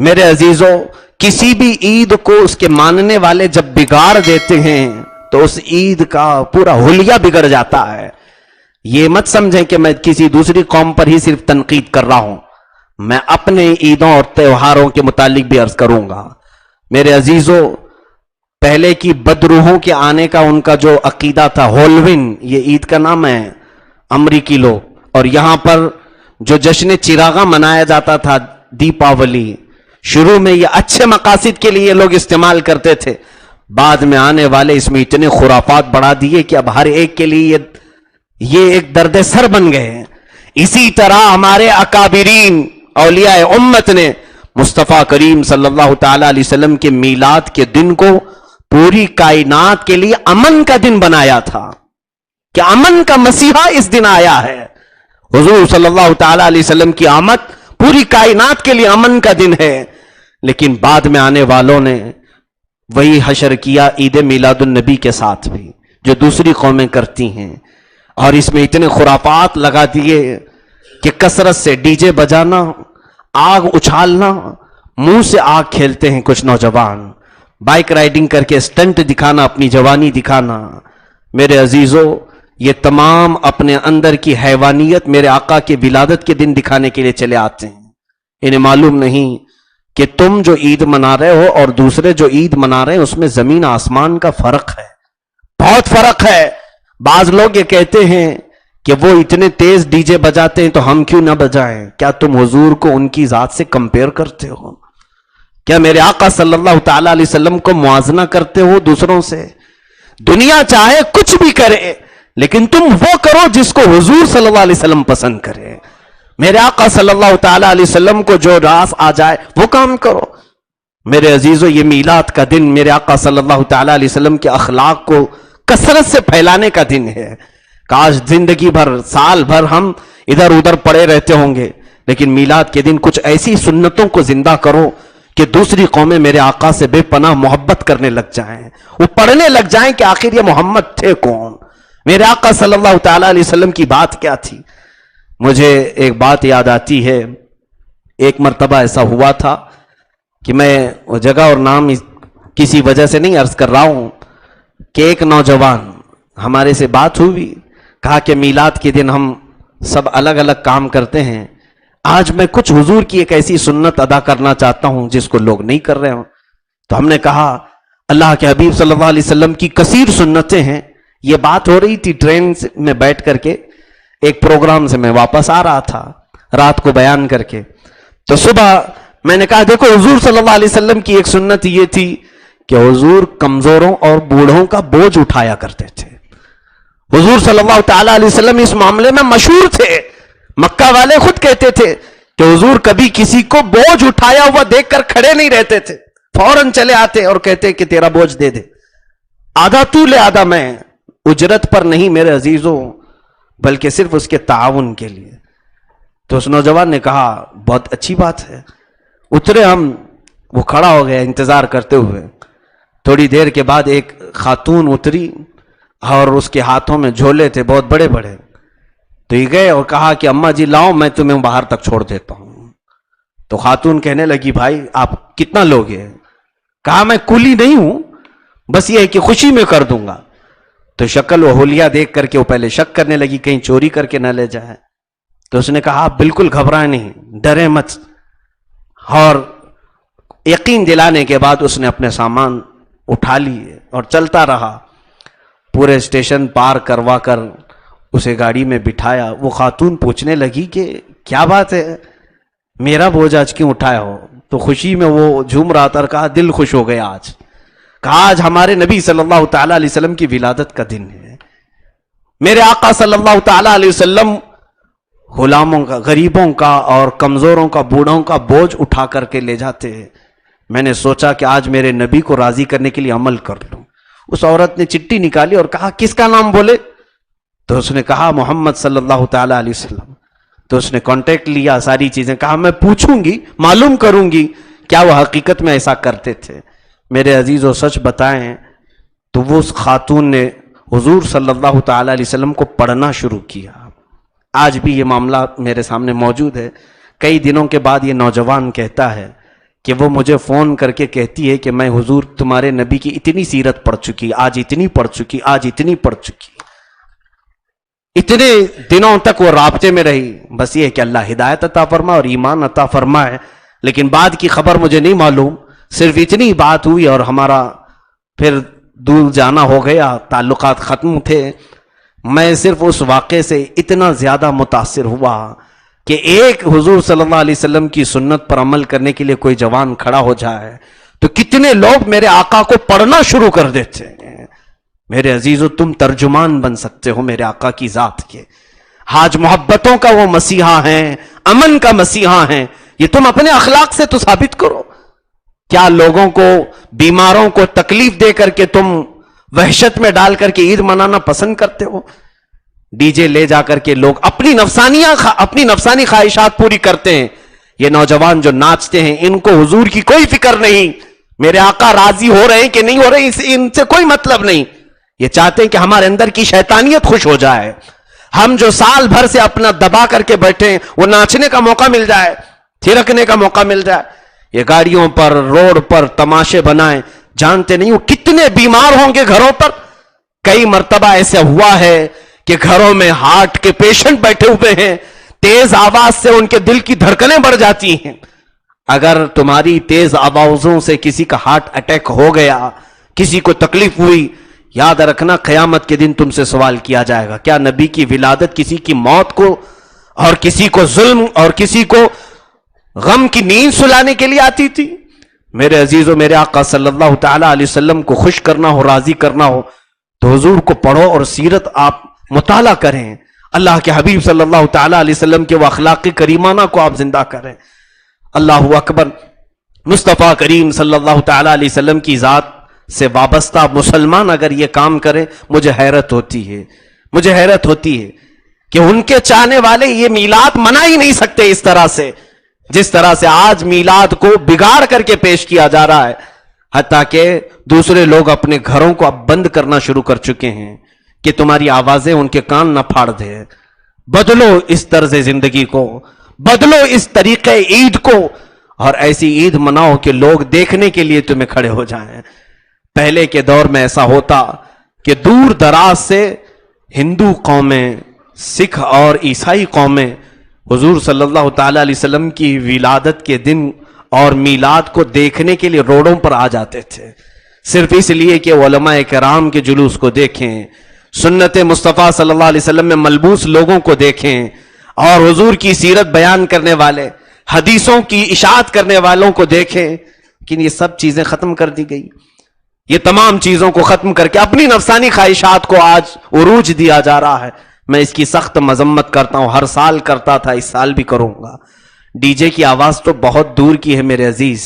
میرے عزیزوں، کسی بھی عید کو اس کے ماننے والے جب بگاڑ دیتے ہیں تو اس عید کا پورا حلیہ بگڑ جاتا ہے. یہ مت سمجھیں کہ میں کسی دوسری قوم پر ہی صرف تنقید کر رہا ہوں، میں اپنے عیدوں اور تہواروں کے متعلق بھی عرض کروں گا. میرے عزیزوں، پہلے کی بدروحوں کے آنے کا ان کا جو عقیدہ تھا، ہولوین یہ عید کا نام ہے امریکی لوگ، اور یہاں پر جو جشن چراغاں منایا جاتا تھا دیپاولی، شروع میں یہ اچھے مقاصد کے لیے لوگ استعمال کرتے تھے، بعد میں آنے والے اس میں اتنے خرافات بڑھا دیے کہ اب ہر ایک کے لیے یہ ایک درد سر بن گئے ہیں. اسی طرح ہمارے اکابرین اولیاء امت نے مصطفیٰ کریم صلی اللہ تعالی علیہ وسلم کے میلاد کے دن کو پوری کائنات کے لیے امن کا دن بنایا تھا کہ امن کا مسیحا اس دن آیا ہے. حضور صلی اللہ تعالی علیہ وسلم کی آمد پوری کائنات کے لیے امن کا دن ہے، لیکن بعد میں آنے والوں نے وہی حشر کیا عید میلاد النبی کے ساتھ بھی جو دوسری قومیں کرتی ہیں، اور اس میں اتنے خرافات لگا دیے کہ کثرت سے ڈی جے بجانا، آگ اچھالنا، منہ سے آگ کھیلتے ہیں کچھ نوجوان، بائک رائڈنگ کر کے سٹنٹ دکھانا، اپنی جوانی دکھانا. میرے عزیزوں، یہ تمام اپنے اندر کی حیوانیت میرے آقا کے ولادت کے دن دکھانے کے لیے چلے آتے ہیں. انہیں معلوم نہیں کہ تم جو عید منا رہے ہو اور دوسرے جو عید منا رہے ہیں اس میں زمین آسمان کا فرق ہے، بہت فرق ہے. بعض لوگ یہ کہتے ہیں کہ وہ اتنے تیز ڈی جے بجاتے ہیں تو ہم کیوں نہ بجائیں. کیا تم حضور کو ان کی ذات سے کمپیئر کرتے ہو؟ کیا میرے آقا صلی اللہ تعالی علیہ وسلم کو موازنہ کرتے ہو دوسروں سے؟ دنیا چاہے کچھ بھی کرے لیکن تم وہ کرو جس کو حضور صلی اللہ علیہ وسلم پسند کرے. میرے آقا صلی اللہ تعالی علیہ وسلم کو جو راز آ جائے وہ کام کرو. میرے عزیزو، یہ میلاد کا دن میرے آقا صلی اللہ تعالی علیہ وسلم کے اخلاق کو کثرت سے پھیلانے کا دن ہے. کاش زندگی بھر، سال بھر ہم ادھر ادھر پڑے رہتے ہوں گے، لیکن میلاد کے دن کچھ ایسی سنتوں کو زندہ کرو کہ دوسری قومیں میرے آقا سے بے پناہ محبت کرنے لگ جائیں، وہ پڑھنے لگ جائیں کہ آخر یہ محمد تھے کون، میرے آقا صلی اللہ تعالی علیہ وسلم کی بات کیا تھی. مجھے ایک بات یاد آتی ہے، ایک مرتبہ ایسا ہوا تھا کہ میں وہ جگہ اور نام کسی وجہ سے نہیں عرض کر رہا ہوں، کہ ایک نوجوان ہمارے سے بات ہوئی، کہا کہ میلاد کے دن ہم سب الگ الگ کام کرتے ہیں، آج میں کچھ حضور کی ایک ایسی سنت ادا کرنا چاہتا ہوں جس کو لوگ نہیں کر رہے ہوں. تو ہم نے کہا اللہ کے حبیب صلی اللہ علیہ وسلم کی کثیر سنتیں ہیں. یہ بات ہو رہی تھی ٹرین میں بیٹھ کر کے، ایک پروگرام سے میں واپس آ رہا تھا رات کو بیان کر کے. تو صبح میں نے کہا دیکھو حضور صلی اللہ علیہ وسلم کی ایک سنت یہ تھی کہ حضور کمزوروں اور بوڑھوں کا بوجھ اٹھایا کرتے تھے. حضور صلی اللہ تعالی علیہ وسلم اس معاملے میں مشہور تھے. مکہ والے خود کہتے تھے کہ حضور کبھی کسی کو بوجھ اٹھایا ہوا دیکھ کر کھڑے نہیں رہتے تھے، فوراً چلے آتے اور کہتے کہ تیرا بوجھ دے دے، آدھا تو لے آدھا میں، اجرت پر نہیں میرے عزیزوں، بلکہ صرف اس کے تعاون کے لیے. تو اس نوجوان نے کہا بہت اچھی بات ہے. اترے ہم، وہ کھڑا ہو گیا انتظار کرتے ہوئے. تھوڑی دیر کے بعد ایک خاتون اتری اور اس کے ہاتھوں میں جھولے تھے بہت بڑے بڑے. تو یہ گئے اور کہا کہ اماں جی لاؤ میں تمہیں باہر تک چھوڑ دیتا ہوں. تو خاتون کہنے لگی بھائی آپ کتنا لوگے؟ کہا میں کولی نہیں ہوں، بس یہ ہے کہ خوشی میں کر دوں گا. تو شکل و حلیہ دیکھ کر کے وہ پہلے شک کرنے لگی کہیں چوری کر کے نہ لے جائے. تو اس نے کہا آپ بالکل گھبرائیں نہیں، ڈرے مت. اور یقین دلانے کے بعد اس نے اپنے سامان اٹھا لیے اور چلتا رہا. پورے اسٹیشن پار کروا کر اسے گاڑی میں بٹھایا. وہ خاتون پوچھنے لگی کہ کیا بات ہے، میرا بوجھ آج کیوں اٹھایا ہو؟ تو خوشی میں وہ جھوم رہا تھا اور کہا دل خوش ہو گیا آج. کہا آج ہمارے نبی صلی اللہ تعالی علیہ وسلم کی ولادت کا دن ہے. میرے آقا صلی اللہ تعالی علیہ وسلم غلاموں کا، غریبوں کا اور کمزوروں کا، بوڑھوں کا بوجھ اٹھا کر کے لے جاتے ہیں. میں نے سوچا کہ آج میرے نبی کو راضی کرنے کے لیے عمل کر لوں. اس عورت نے چٹھی نکالی اور کہا کس کا نام بولے؟ تو اس نے کہا محمد صلی اللہ تعالی علیہ وسلم. تو اس نے کانٹیکٹ لیا، ساری چیزیں، کہا میں پوچھوں گی، معلوم کروں گی کیا وہ حقیقت میں ایسا کرتے تھے. میرے عزیزو سچ بتائیں تو وہ اس خاتون نے حضور صلی اللہ تعالی علیہ وسلم کو پڑھنا شروع کیا. آج بھی یہ معاملہ میرے سامنے موجود ہے. کئی دنوں کے بعد یہ نوجوان کہتا ہے کہ وہ مجھے فون کر کے کہتی ہے کہ میں حضور تمہارے نبی کی اتنی سیرت پڑھ چکی، آج اتنی پڑھ چکی، آج اتنی پڑھ چکی. اتنے دنوں تک وہ رابطے میں رہی. بس یہ ہے کہ اللہ ہدایت عطا فرمائے اور ایمان عطا فرمائے، لیکن بعد کی خبر مجھے نہیں معلوم. صرف اتنی بات ہوئی اور ہمارا پھر دور جانا ہو گیا، تعلقات ختم تھے. میں صرف اس واقعے سے اتنا زیادہ متاثر ہوا کہ ایک حضور صلی اللہ علیہ وسلم کی سنت پر عمل کرنے کے لیے کوئی جوان کھڑا ہو جائے تو کتنے لوگ میرے آقا کو پڑھنا شروع کر دیتے ہیں. میرے عزیزو، تم ترجمان بن سکتے ہو میرے آقا کی ذات کے. آج محبتوں کا وہ مسیحا ہیں، امن کا مسیحا ہیں. یہ تم اپنے اخلاق سے تو ثابت کرو. کیا لوگوں کو، بیماروں کو تکلیف دے کر کے تم وحشت میں ڈال کر کے عید منانا پسند کرتے ہو؟ ڈی جے لے جا کر کے لوگ اپنی نفسانی خواہشات پوری کرتے ہیں. یہ نوجوان جو ناچتے ہیں ان کو حضور کی کوئی فکر نہیں. میرے آقا راضی ہو رہے ہیں کہ نہیں ہو رہے ہیں ان سے کوئی مطلب نہیں. یہ چاہتے ہیں کہ ہمارے اندر کی شیطانیت خوش ہو جائے. ہم جو سال بھر سے اپنا دبا کر کے بیٹھے ہیں وہ ناچنے کا موقع مل جائے، تھرکنے کا موقع مل جائے. یہ گاڑیوں پر، روڈ پر تماشے بنائیں. جانتے نہیں ہو کتنے بیمار ہوں گے گھروں پر. کئی مرتبہ ایسا ہوا ہے کہ گھروں میں ہارٹ کے پیشنٹ بیٹھے ہوئے ہیں، تیز آواز سے ان کے دل کی دھڑکنیں بڑھ جاتی ہیں. اگر تمہاری تیز آوازوں سے کسی کا ہارٹ اٹیک ہو گیا، کسی کو تکلیف ہوئی، یاد رکھنا قیامت کے دن تم سے سوال کیا جائے گا. کیا نبی کی ولادت کسی کی موت کو اور کسی کو ظلم اور کسی کو غم کی نیند سلانے کے لیے آتی تھی؟ میرے عزیزو، میرے آقا صلی اللہ تعالی علیہ وسلم کو خوش کرنا ہو، راضی کرنا ہو تو حضور کو پڑھو اور سیرت آپ مطالعہ کریں. اللہ کے حبیب صلی اللہ تعالی علیہ وسلم کے وہ اخلاق کریمانہ کو آپ زندہ کریں. اللہ اکبر. مصطفیٰ کریم صلی اللہ تعالی علیہ وسلم کی ذات سے وابستہ مسلمان اگر یہ کام کریں، مجھے حیرت ہوتی ہے کہ ان کے چاہنے والے یہ میلاد منا ہی نہیں سکتے اس طرح سے، جس طرح سے آج میلاد کو بگاڑ کر کے پیش کیا جا رہا ہے. حتیٰ کہ دوسرے لوگ اپنے گھروں کو اب بند کرنا شروع کر چکے ہیں کہ تمہاری آوازیں ان کے کان نہ پھاڑ دے. بدلو اس طرز زندگی کو، بدلو اس طریقے عید کو، اور ایسی عید مناؤ کہ لوگ دیکھنے کے لیے تمہیں کھڑے ہو جائیں. پہلے کے دور میں ایسا ہوتا کہ دور دراز سے ہندو قومیں، سکھ اور عیسائی قومیں حضور صلی اللہ تعالی علیہ وسلم کی ولادت کے دن اور میلاد کو دیکھنے کے لیے روڈوں پر آ جاتے تھے، صرف اس لیے کہ علماء کرام کے جلوس کو دیکھیں، سنت مصطفیٰ صلی اللہ علیہ وسلم میں ملبوس لوگوں کو دیکھیں، اور حضور کی سیرت بیان کرنے والے، حدیثوں کی اشاعت کرنے والوں کو دیکھیں. لیکن یہ سب چیزیں ختم کر دی گئی. یہ تمام چیزوں کو ختم کر کے اپنی نفسانی خواہشات کو آج عروج دیا جا رہا ہے. میں اس کی سخت مذمت کرتا ہوں، ہر سال کرتا تھا، اس سال بھی کروں گا. ڈی جے کی آواز تو بہت دور کی ہے میرے عزیز.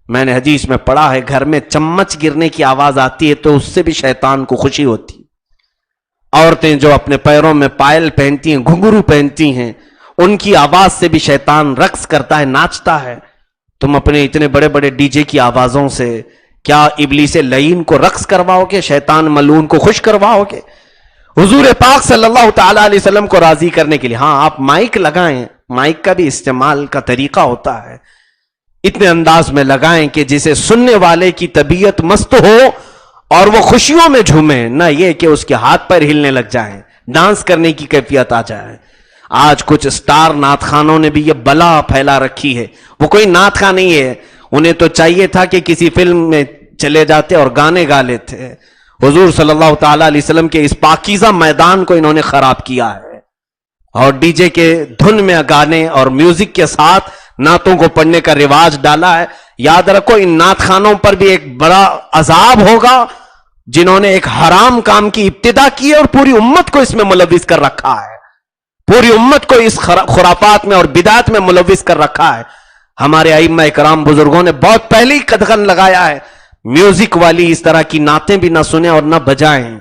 میں نے حدیث میں پڑھا ہے گھر میں چمچ گرنے کی آواز آتی ہے تو اس سے بھی شیطان کو خوشی ہوتی. عورتیں جو اپنے پیروں میں پائل پہنتی ہیں، گھنگرو پہنتی ہیں، ان کی آواز سے بھی شیطان رقص کرتا ہے، ناچتا ہے. تم اپنے اتنے بڑے بڑے ڈی جے کی آوازوں سے کیا ابلیس لعین کو رقص کرواؤ گے؟ شیطان ملعون کو خوش کرواؤ گے؟ حضور پاک صلی اللہ تعالی علیہ وسلم کو راضی کرنے کے لیے ہاں آپ مائک لگائیں، مائک کا بھی استعمال کا طریقہ ہوتا ہے. اتنے انداز میں لگائیں کہ جسے سننے والے کی طبیعت مست ہو اور وہ خوشیوں میں جھومے، نہ یہ کہ اس کے ہاتھ پیر ہلنے لگ جائیں، ڈانس کرنے کی کیفیت آ جائے. آج کچھ سٹار نعت خانوں نے بھی یہ بلا پھیلا رکھی ہے. وہ کوئی نعت خاں نہیں ہے، انہیں تو چاہیے تھا کہ کسی فلم میں چلے جاتے اور گانے گا لیتے. حضور صلی اللہ تعالی علیہ وسلم کے اس پاکیزہ میدان کو انہوں نے خراب کیا ہے اور ڈی جے کے دھن میں گانے اور میوزک کے ساتھ نعتوں کو پڑھنے کا رواج ڈالا ہے. یاد رکھو ان نعت خانوں پر بھی ایک بڑا عذاب ہوگا جنہوں نے ایک حرام کام کی ابتدا کی ہے اور پوری امت کو اس میں ملوث کر رکھا ہے، پوری امت کو اس خرافات میں اور بدعت میں ملوث کر رکھا ہے. ہمارے ائمہ کرام بزرگوں نے بہت پہلے ہی قدغن لگایا ہے میوزک والی اس طرح کی نعتیں بھی نہ سنیں اور نہ بجائیں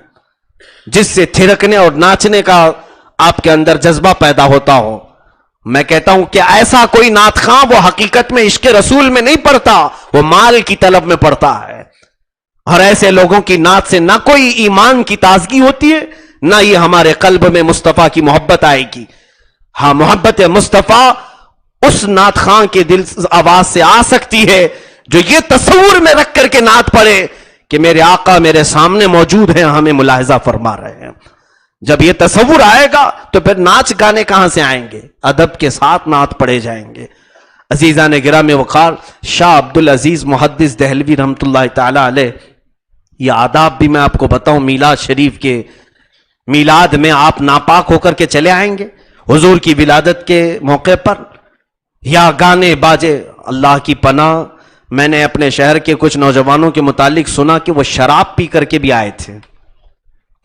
جس سے تھرکنے اور ناچنے کا آپ کے اندر جذبہ پیدا ہوتا ہو. میں کہتا ہوں کہ ایسا کوئی نعت خواں وہ حقیقت میں عشق رسول میں نہیں پڑھتا، وہ مال کی طلب میں پڑھتا ہے. اور ایسے لوگوں کی نعت سے نہ کوئی ایمان کی تازگی ہوتی ہے، نہ یہ ہمارے قلب میں مصطفیٰ کی محبت آئے گی. ہاں محبت مصطفیٰ اس نعت خواں کے دل آواز سے آ سکتی ہے جو یہ تصور میں رکھ کر کے نعت پڑھے کہ میرے آقا میرے سامنے موجود ہیں، ہمیں ملاحظہ فرما رہے ہیں۔ جب یہ تصور آئے گا تو پھر ناچ گانے کہاں سے آئیں گے؟ ادب کے ساتھ نعت پڑھے جائیں گے۔ عزیزان گرامی وقار، شاہ عبد العزیز محدث دہلوی رحمۃ اللہ تعالی علیہ، یہ آداب بھی میں آپ کو بتاؤں، میلاد شریف کے میلاد میں آپ ناپاک ہو کر کے چلے آئیں گے حضور کی ولادت کے موقع پر، یا گانے باجے؟ اللہ کی پناہ، میں نے اپنے شہر کے کچھ نوجوانوں کے متعلق سنا کہ وہ شراب پی کر کے بھی آئے تھے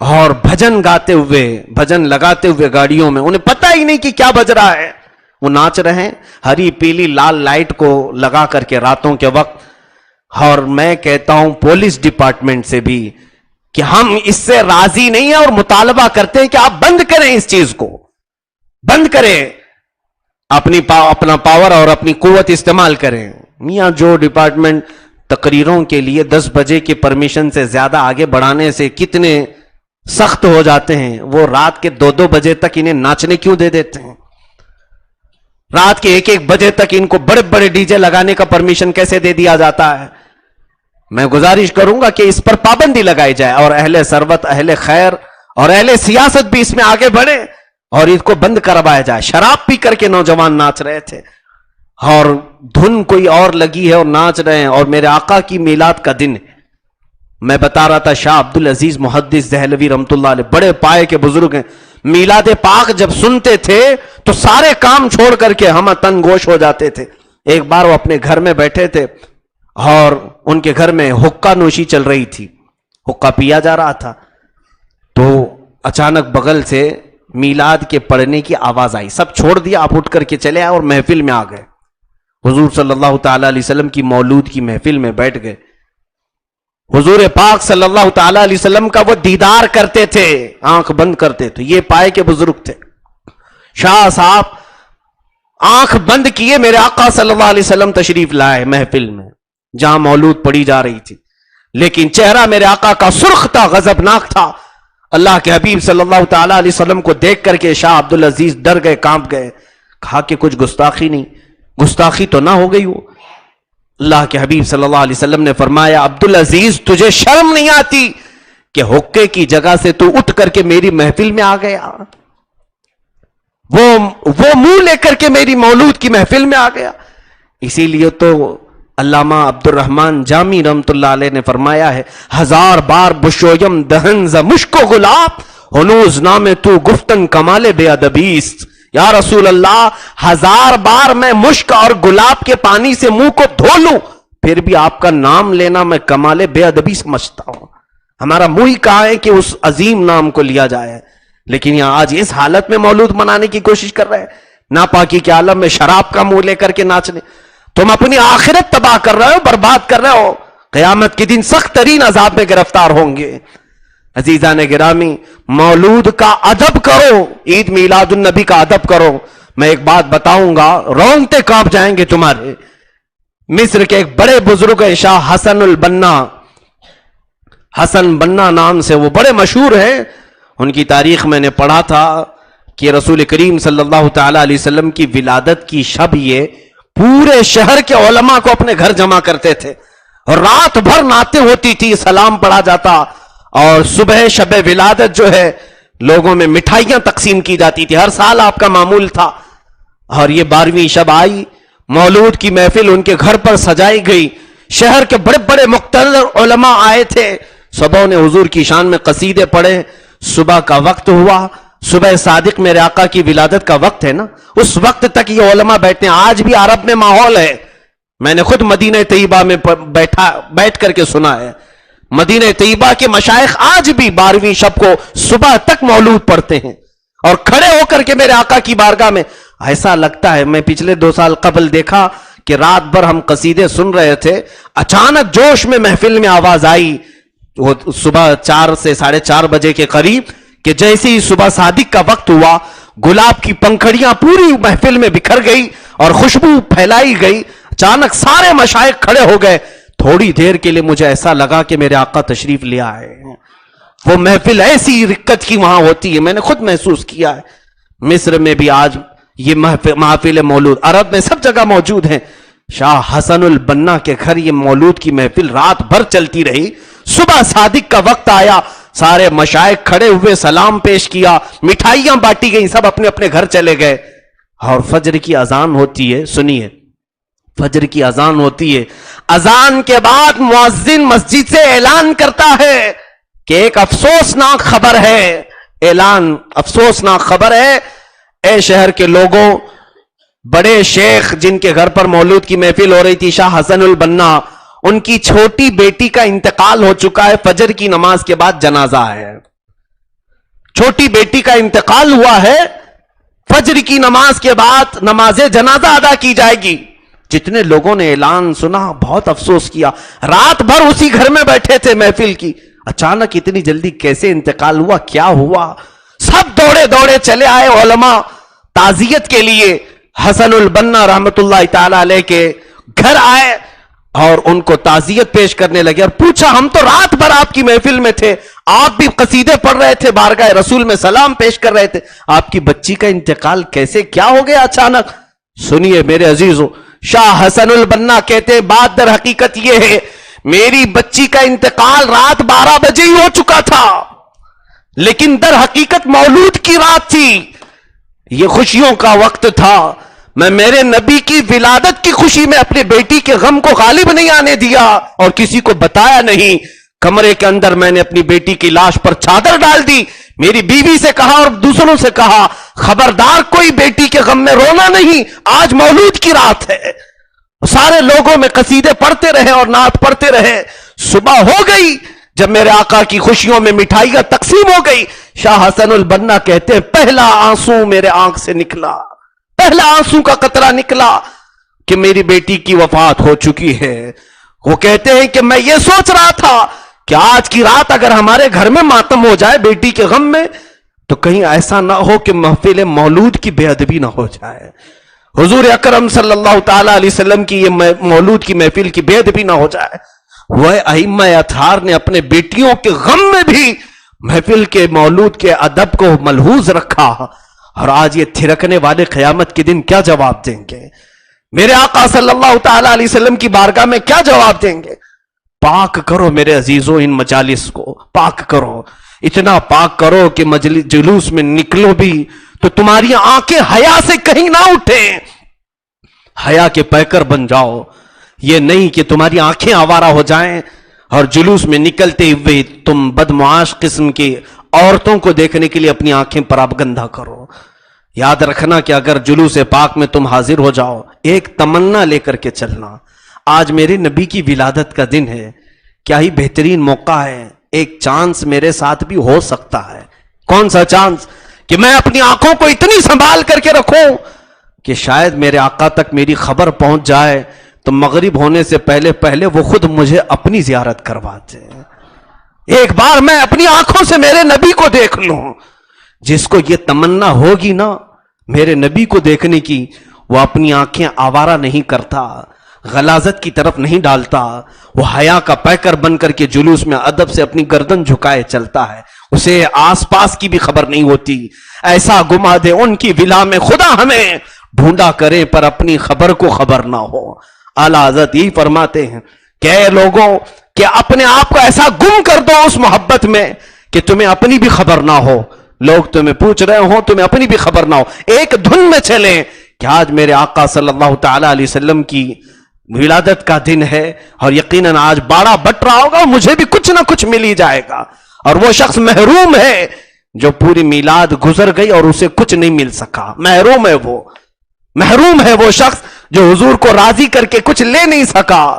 اور بھجن گاتے ہوئے، بھجن لگاتے ہوئے گاڑیوں میں، انہیں پتہ ہی نہیں کہ کیا بج رہا ہے، وہ ناچ رہے ہیں ہری پیلی لال لائٹ کو لگا کر کے راتوں کے وقت۔ اور میں کہتا ہوں پولیس ڈپارٹمنٹ سے بھی کہ ہم اس سے راضی نہیں ہیں اور مطالبہ کرتے ہیں کہ آپ بند کریں، اس چیز کو بند کریں، اپنا پاور اور اپنی قوت استعمال کریں۔ میاں جو ڈپارٹمنٹ تقریروں کے لیے 10 بجے کی پرمیشن سے زیادہ آگے بڑھانے سے کتنے سخت ہو جاتے ہیں، وہ رات کے 2 بجے تک انہیں ناچنے کیوں دے دیتے ہیں؟ رات کے 1 بجے تک ان کو بڑے بڑے ڈی جے لگانے کا پرمیشن کیسے دے دیا جاتا ہے؟ میں گزارش کروں گا کہ اس پر پابندی لگائی جائے، اور اہل ثروت، اہل خیر اور اہل سیاست بھی اس میں آگے بڑھے اور اس کو بند کروایا جائے۔ شراب پی کر کے نوجوان ناچ رہے تھے اور دھن کوئی اور لگی ہے اور ناچ رہے ہیں، اور میرے آقا کی میلاد کا دن ہے۔ میں بتا رہا تھا شاہ عبد العزیز محدث دہلوی رحمۃ اللہ علیہ بڑے پائے کے بزرگ ہیں، میلاد پاک جب سنتے تھے تو سارے کام چھوڑ کر کے ہم تن گوش ہو جاتے تھے۔ ایک بار وہ اپنے گھر میں بیٹھے تھے اور ان کے گھر میں حقہ نوشی چل رہی تھی، حقہ پیا جا رہا تھا، تو اچانک بغل سے میلاد کے پڑھنے کی آواز آئی، سب چھوڑ دیا، آپ اٹھ کر کے چلے آئے اور محفل میں آ گئے، حضور صلی اللہ تعالی علیہ وسلم کی مولود کی محفل میں بیٹھ گئے۔ حضور پاک صلی اللہ تعالی علیہ وسلم کا وہ دیدار کرتے تھے، آنکھ بند کرتے تھے، یہ پائے کے بزرگ تھے۔ شاہ صاحب آنکھ بند کیے، میرے آقا صلی اللہ علیہ وسلم تشریف لائے محفل میں جہاں مولود پڑھی جا رہی تھی، لیکن چہرہ میرے آقا کا سرخ تھا، غضبناک تھا۔ اللہ کے حبیب صلی اللہ تعالی علیہ وسلم کو دیکھ کر کے شاہ عبد العزیز ڈر گئے، کانپ گئے، کہا کہ کچھ گستاخی نہیں، گستاخی تو نہ ہو گئی ہو؟ اللہ کے حبیب صلی اللہ علیہ وسلم نے فرمایا، عبد العزیز تجھے شرم نہیں آتی کہ حقے کی جگہ سے تو اٹھ کر کے میری محفل میں آ گیا، وہ منہ لے کر کے میری مولود کی محفل میں آ گیا؟ اسی لیے تو علامہ عبد الرحمن جامی رحمت اللہ علیہ نے فرمایا ہے، 1000 بار بشویم دہن ز مشک و گلاب، ہنوز نام تو گفتن کمال بے ادبیست۔ یا رسول اللہ، 1000 بار میں مشک اور گلاب کے پانی سے منہ کو دھو لوں پھر بھی آپ کا نام لینا میں کمال بے ادبی سمجھتا ہوں۔ ہمارا منہ ہی کہا ہے کہ اس عظیم نام کو لیا جائے، لیکن یہاں آج اس حالت میں مولود منانے کی کوشش کر رہے ہیں، ناپاکی کے عالم میں شراب کا منہ لے کر کے ناچنے۔ تم اپنی آخرت تباہ کر رہے ہو، برباد کر رہے ہو، قیامت کے دن سخت ترین عذاب میں گرفتار ہوں گے۔ عزیزان گرامی، مولود کا ادب کرو، عید میلاد النبی کا ادب کرو۔ میں ایک بات بتاؤں گا، رونگٹے کانپ جائیں گے تمہارے۔ مصر کے ایک بڑے بزرگ ہیں شاہ حسن البنا، حسن بنا نام سے وہ بڑے مشہور ہیں۔ ان کی تاریخ میں نے پڑھا تھا کہ رسول کریم صلی اللہ تعالی علیہ وسلم کی ولادت کی شب یہ پورے شہر کے علماء کو اپنے گھر جمع کرتے تھے اور رات بھر نعتیں ہوتی تھی، سلام پڑھا جاتا، اور صبح شب ولادت جو ہے لوگوں میں مٹھائیاں تقسیم کی جاتی تھی، ہر سال آپ کا معمول تھا۔ اور یہ 12ویں شب آئی، مولود کی محفل ان کے گھر پر سجائی گئی، شہر کے بڑے بڑے مقتدر علماء آئے تھے، سبوں نے حضور کی شان میں قصیدے پڑھے۔ صبح کا وقت ہوا، صبح صادق میرے آقا کی ولادت کا وقت ہے نا، اس وقت تک یہ علماء بیٹھتے ہیں۔ آج بھی عرب میں ماحول ہے، میں نے خود مدینہ طیبہ میں بیٹھ کر کے سنا ہے، مدینہ طیبہ کے مشائخ آج بھی 12ویں شب کو صبح تک مولود پڑھتے ہیں، اور کھڑے ہو کر کے میرے آقا کی بارگاہ میں ایسا لگتا ہے، میں پچھلے 2 سال قبل دیکھا کہ رات بھر ہم قصیدے سن رہے تھے، اچانک جوش میں محفل میں آواز آئی، وہ صبح 4 سے 4:30 بجے کے قریب، کہ جیسے ہی صبح صادق کا وقت ہوا، گلاب کی پنکھڑیاں پوری محفل میں بکھر گئی اور خوشبو پھیلائی گئی، اچانک سارے مشائخ کھڑے ہو گئے۔ تھوڑی دیر کے لیے مجھے ایسا لگا کہ میرے آقا تشریف لے آئے۔ وہ محفل ایسی رکت کی وہاں ہوتی ہے، میں نے خود محسوس کیا ہے۔ مصر میں بھی آج یہ محفل مولود عرب میں سب جگہ موجود ہیں. شاہ حسن البنا کے گھر یہ مولود کی محفل رات بھر چلتی رہی. صبح صادق کا وقت آیا, سارے مشائخ کھڑے ہوئے, سلام پیش کیا, مٹھائیاں بانٹی گئیں, سب اپنے اپنے گھر چلے گئے. اور فجر کی اذان ہوتی ہے. سنیے, فجر کی اذان ہوتی ہے. اذان کے بعد مؤذن مسجد سے اعلان کرتا ہے کہ ایک افسوسناک خبر ہے. اعلان, افسوسناک خبر ہے. اے شہر کے لوگوں, بڑے شیخ جن کے گھر پر مولود کی محفل ہو رہی تھی, شاہ حسن البنا, ان کی چھوٹی بیٹی کا انتقال ہو چکا ہے. فجر کی نماز کے بعد جنازہ ہے. چھوٹی بیٹی کا انتقال ہوا ہے. فجر کی نماز کے بعد نماز جنازہ ادا کی جائے گی. جتنے لوگوں نے اعلان سنا بہت افسوس کیا. رات بھر اسی گھر میں بیٹھے تھے محفل کی. اچانک اتنی جلدی کیسے انتقال ہوا, کیا ہوا؟ سب دوڑے دوڑے چلے آئے علماء تعزیت کے لیے. حسن البنا رحمت اللہ تعالی علیہ کے گھر آئے اور ان کو تعزیت پیش کرنے لگے اور پوچھا, ہم تو رات بھر آپ کی محفل میں تھے, آپ بھی قصیدے پڑھ رہے تھے, بارگاہ رسول میں سلام پیش کر رہے تھے, آپ کی بچی کا انتقال کیسے, کیا ہو گیا اچانک؟ سنیے میرے عزیزو, شاہ حسن البنا کہتے ہیں بات در حقیقت یہ ہے, میری بچی کا انتقال رات 12 بجے ہی ہو چکا تھا, لیکن در حقیقت مولود کی رات تھی. یہ خوشیوں کا وقت تھا. میں میرے نبی کی ولادت کی خوشی میں اپنے بیٹی کے غم کو غالب نہیں آنے دیا اور کسی کو بتایا نہیں. کمرے کے اندر میں نے اپنی بیٹی کی لاش پر چادر ڈال دی. میری بیوی سے کہا اور دوسروں سے کہا, خبردار کوئی بیٹی کے غم میں رونا نہیں, آج مولود کی رات ہے. سارے لوگوں میں قصیدے پڑھتے رہے اور نعت پڑھتے رہے. صبح ہو گئی. جب میرے آقا کی خوشیوں میں مٹھائیاں تقسیم ہو گئی, شاہ حسن البنا کہتے ہیں پہلا آنسو میرے آنکھ سے نکلا, پہلا آنسو کا قطرہ نکلا کہ میری بیٹی کی وفات ہو چکی ہے. وہ کہتے ہیں کہ میں یہ سوچ رہا تھا کہ آج کی رات اگر ہمارے گھر میں ماتم ہو جائے بیٹی کے غم میں, تو کہیں ایسا نہ ہو کہ محفل مولود کی بے ادبی نہ ہو جائے, حضور اکرم صلی اللہ تعالی علیہ وسلم کی یہ مولود کی محفل کی بے ادبی نہ ہو جائے. وہ ائمہ اطہار نے اپنے بیٹیوں کے غم میں بھی محفل کے مولود کے ادب کو ملحوظ رکھا, اور آج یہ تھرکنے والے قیامت کے دن کیا جواب دیں گے؟ میرے آقا صلی اللہ تعالی علیہ وسلم کی بارگاہ میں کیا جواب دیں گے؟ پاک کرو میرے عزیزوں ان مجالس کو, پاک کرو, اتنا پاک کرو کہ مجلس جلوس میں نکلو بھی تو تمہاری آنکھیں حیا سے کہیں نہ اٹھیں, حیا کے پیکر بن جاؤ. یہ نہیں کہ تمہاری آنکھیں آوارہ ہو جائیں اور جلوس میں نکلتے ہوئے تم بدمعاش قسم کی عورتوں کو دیکھنے کے لیے اپنی آنکھیں پراگندہ کرو. یاد رکھنا کہ اگر جلوس پاک میں تم حاضر ہو جاؤ, ایک تمنا لے کر کے چلنا. آج میرے نبی کی ولادت کا دن ہے, کیا ہی بہترین موقع ہے, ایک چانس میرے ساتھ بھی ہو سکتا ہے. کون سا چانس؟ کہ میں اپنی آنکھوں کو اتنی سنبھال کر کے رکھوں کہ شاید میرے آقا تک میری خبر پہنچ جائے تو مغرب ہونے سے پہلے پہلے وہ خود مجھے اپنی زیارت کرواتے. ایک بار میں اپنی آنکھوں سے میرے نبی کو دیکھ لوں. جس کو یہ تمنا ہوگی نا میرے نبی کو دیکھنے کی, وہ اپنی آنکھیں آوارہ نہیں کرتا, غلاظت کی طرف نہیں ڈالتا, وہ حیا کا پیکر بن کر کے جلوس میں ادب سے اپنی گردن جھکائے چلتا ہے. اسے آس پاس کی بھی خبر نہیں ہوتی. ایسا گما دے ان کی ولا میں خدا ہمیں, ڈھونڈا کرے پر اپنی خبر کو خبر نہ ہو. اعلیٰ حضرت یہی فرماتے ہیں کہ اے لوگوں کہ اپنے آپ کو ایسا گم کر دو اس محبت میں کہ تمہیں اپنی بھی خبر نہ ہو. لوگ تمہیں پوچھ رہے ہوں, تمہیں اپنی بھی خبر نہ ہو. ایک دھن میں چلیں کہ آج میرے آقا صلی اللہ تعالی علیہ وسلم کی ولادت کا دن ہے, اور یقیناً آج باڑا بٹ رہا ہوگا, مجھے بھی کچھ نہ کچھ مل ہی جائے گا. اور وہ شخص محروم ہے جو پوری میلاد گزر گئی اور اسے کچھ نہیں مل سکا. محروم ہے وہ, محروم ہے وہ شخص جو حضور کو راضی کر کے کچھ لے نہیں سکا.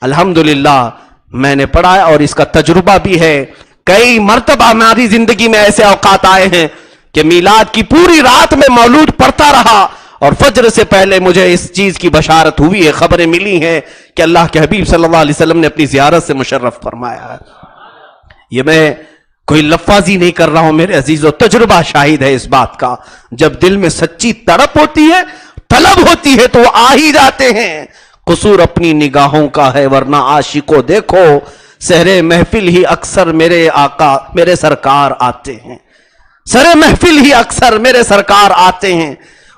الحمدللہ میں نے پڑھا ہے اور اس کا تجربہ بھی ہے. کئی مرتبہ ہماری زندگی میں ایسے اوقات آئے ہیں کہ میلاد کی پوری رات میں مولود پڑھتا رہا اور فجر سے پہلے مجھے اس چیز کی بشارت ہوئی ہے, خبریں ملی ہیں کہ اللہ کے حبیب صلی اللہ علیہ وسلم نے اپنی زیارت سے مشرف فرمایا ہے. یہ میں کوئی لفاظی نہیں کر رہا ہوں میرے عزیزو, تجربہ شاہد ہے اس بات کا. جب دل میں سچی تڑپ ہوتی ہے, طلب ہوتی ہے, تو وہ آ ہی جاتے ہیں. قصور اپنی نگاہوں کا ہے ورنہ عاشقوں دیکھو, سہرے محفل ہی اکثر میرے آقا میرے سرکار آتے ہیں. سہرے محفل ہی اکثر میرے سرکار آتے ہیں.